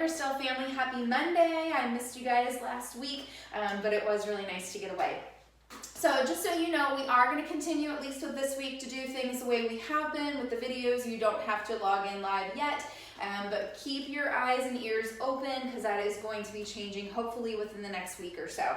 Gerstell family, happy Monday. I missed you guys last week, but it was really nice to get away. So just so you know, we are going to continue, at least with this week, to do things the way we have been with the videos. You don't have to log in live yet, but keep your eyes and ears open because that is going to be changing hopefully within the next week or so.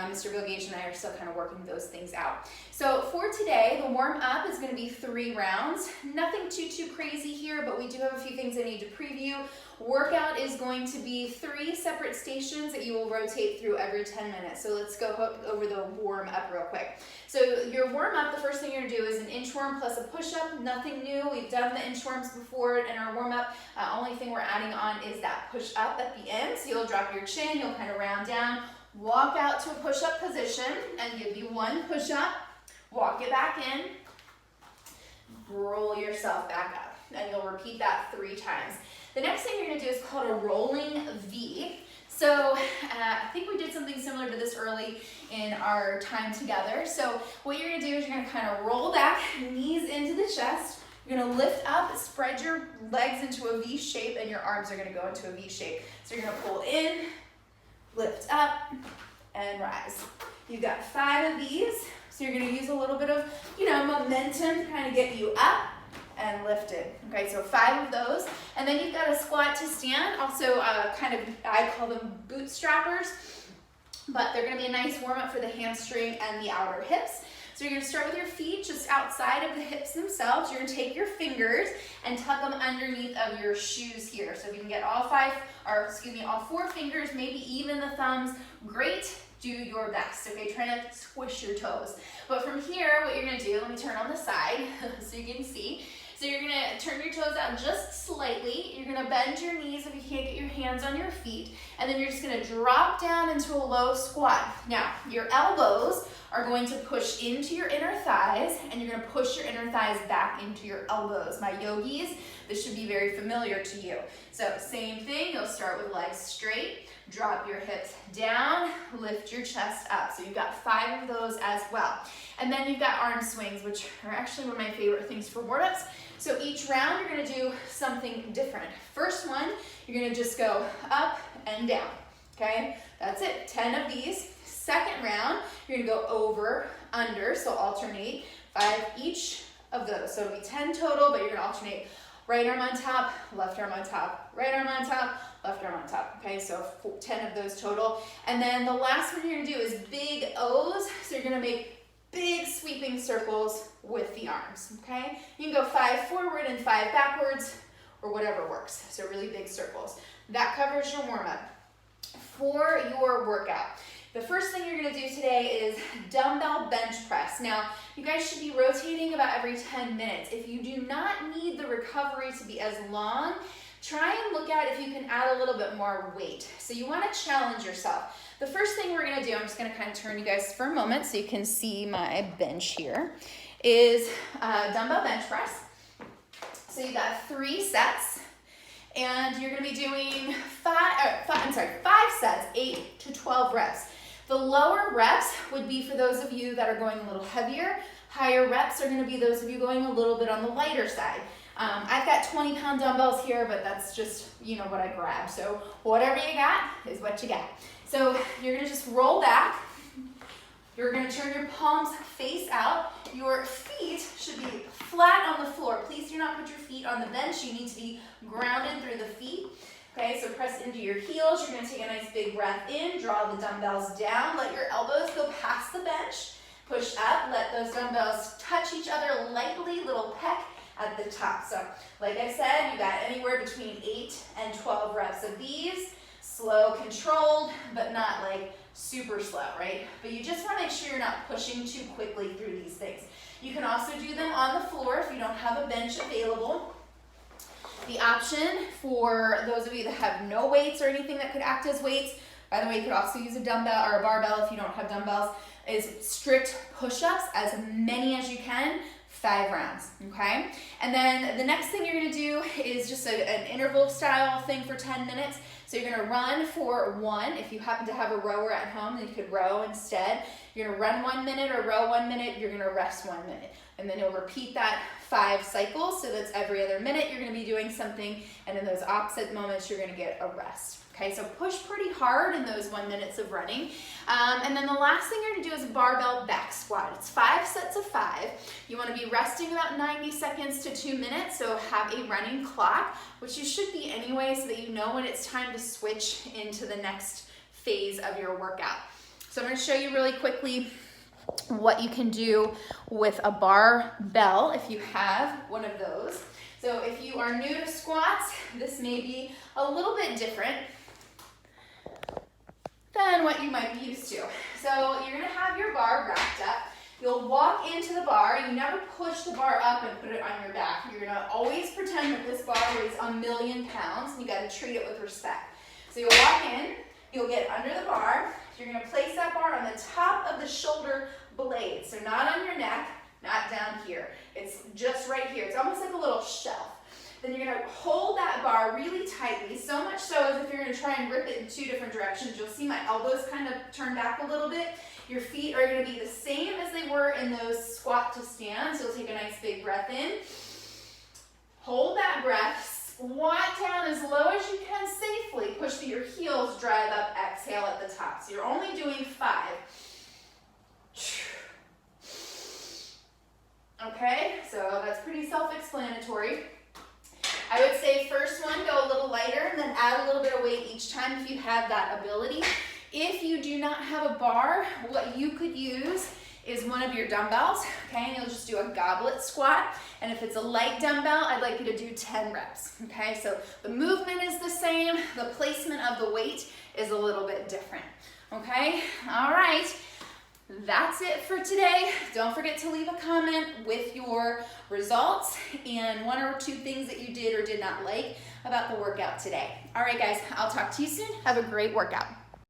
Mr. Bill Gage and I are still kind of working those things out. So for today, the warm up is going to be 3 rounds. Nothing too crazy here, but we do have a few things I need to preview. Workout is going to be 3 separate stations that you will rotate through every 10 minutes. So let's go over the warm up real quick. So your warm up, the first thing you're gonna do is an inchworm plus a push up. Nothing new. We've done the inchworms before in our warm up. Only thing we're adding on is that push up at the end. So you'll drop your chin, you'll kind of round down, walk out to a push up position and give you 1 push up, walk it back in, roll yourself back up. And you'll repeat that 3 times. The next thing you're gonna do is called a rolling V. So I think we did something similar to this early in our time together. So what you're gonna do is you're gonna kind of roll back, knees into the chest. You're gonna lift up, spread your legs into a V shape, and your arms are gonna go into a V shape. So you're gonna pull in, lift up, and rise. You've got 5 of these. So you're gonna use a little bit of, momentum to kind of get you up and lifted. Okay, so 5 of those. And then you've got a squat to stand, also I call them bootstrappers, but they're gonna be a nice warm up for the hamstring and the outer hips. So you're gonna start with your feet just outside of the hips themselves. You're gonna take your fingers and tuck them underneath of your shoes here. So if you can get all 4 fingers, maybe even the thumbs, great. Do your best, okay? Try not to squish your toes. But from here, what you're gonna do, let me turn on the side so you can see. So you're gonna turn your toes out just slightly. You're gonna bend your knees if you can't get your hands on your feet. And then you're just gonna drop down into a low squat. Now, your elbows are going to push into your inner thighs, and you're gonna push your inner thighs back into your elbows. My yogis, this should be very familiar to you. So same thing, you'll start with legs straight, drop your hips down, lift your chest up. So you've got 5 of those as well. And then you've got arm swings, which are actually one of my favorite things for warm-ups. So each round, you're gonna do something different. First one, you're gonna just go up and down, okay? That's it, 10 of these. Second round, you're gonna go over, under, so alternate 5 each of those. So it'll be 10 total, but you're gonna alternate right arm on top, left arm on top, right arm on top, left arm on top, okay? So 10 of those total. And then the last one you're gonna do is big O's. So you're gonna make big sweeping circles with the arms, okay? You can go 5 forward and 5 backwards, or whatever works. So really big circles. That covers your warm-up. For your workout, the first thing you're gonna do today is dumbbell bench press. Now, you guys should be rotating about every 10 minutes. If you do not need the recovery to be as long, try and look at if you can add a little bit more weight. So you wanna challenge yourself. The first thing we're gonna do, I'm just gonna kind of turn you guys for a moment so you can see my bench here, is dumbbell bench press. So you got 3 sets, and you're gonna be doing 5 sets, 8 to 12 reps. The lower reps would be for those of you that are going a little heavier. Higher reps are gonna be those of you going a little bit on the lighter side. I've got 20-pound dumbbells here, but that's just, what I grabbed. So whatever you got is what you got. So you're gonna just roll back. You're gonna turn your palms face out. Your feet should be flat on the floor. Please do not put your feet on the bench. You need to be grounded through the feet. Okay, so press into your heels. You're gonna take a nice big breath in, draw the dumbbells down, let your elbows go past the bench, push up, let those dumbbells touch each other lightly, little peck at the top. So like I said, you got anywhere between 8 and 12 reps of these. Slow, controlled, but not like super slow, right? But you just wanna make sure you're not pushing too quickly through these things. You can also do them on the floor if you don't have a bench available. The option for those of you that have no weights or anything that could act as weights, by the way, you could also use a dumbbell or a barbell if you don't have dumbbells, is strict push-ups, as many as you can, 5 rounds, okay? And then the next thing you're gonna do is just an interval style thing for 10 minutes. So you're gonna run for 1. If you happen to have a rower at home, then you could row instead. You're gonna run 1 minute or row 1 minute, you're gonna rest 1 minute. And then you'll repeat that 5 cycles, so that's every other minute you're gonna be doing something, and in those opposite moments, you're gonna get a rest. Okay, so push pretty hard in those 1 minute of running. And then the last thing you're gonna do is barbell back squat. It's 5 sets of 5. You wanna be resting about 90 seconds to 2 minutes, so have a running clock, which you should be anyway, so that you know when it's time to switch into the next phase of your workout. So I'm gonna show you really quickly what you can do with a barbell if you have one of those. So if you are new to squats, this may be a little bit different than what you might be used to. So you're gonna have your bar racked up. You'll walk into the bar. You never push the bar up and put it on your back. You're gonna always pretend that this bar weighs 1,000,000 pounds, and you gotta treat it with respect. So you'll walk in, you'll get under the bar. You're gonna place that bar on the top of the shoulder blade. So not on your neck, not down here. It's just right here. It's almost like a little shelf. Then you're gonna hold that bar really tightly, so much so as if you're gonna try and rip it in 2 different directions. You'll see my elbows kind of turn back a little bit. Your feet are gonna be the same as they were in those squat to stand. So take a nice big breath in. Hold that breath, squat down as low as you can safely. Push through your heels, drive up, exhale at the top. So you're only doing 5. Okay, so that's pretty self-explanatory. I would say first one, go a little lighter, and then add a little bit of weight each time if you have that ability. If you do not have a bar, what you could use is one of your dumbbells, okay? And you'll just do a goblet squat. And if it's a light dumbbell, I'd like you to do 10 reps, okay? So the movement is the same, the placement of the weight is a little bit different, okay? All right. That's it for today. Don't forget to leave a comment with your results and 1 or 2 things that you did or did not like about the workout today. All right, guys, I'll talk to you soon. Have a great workout.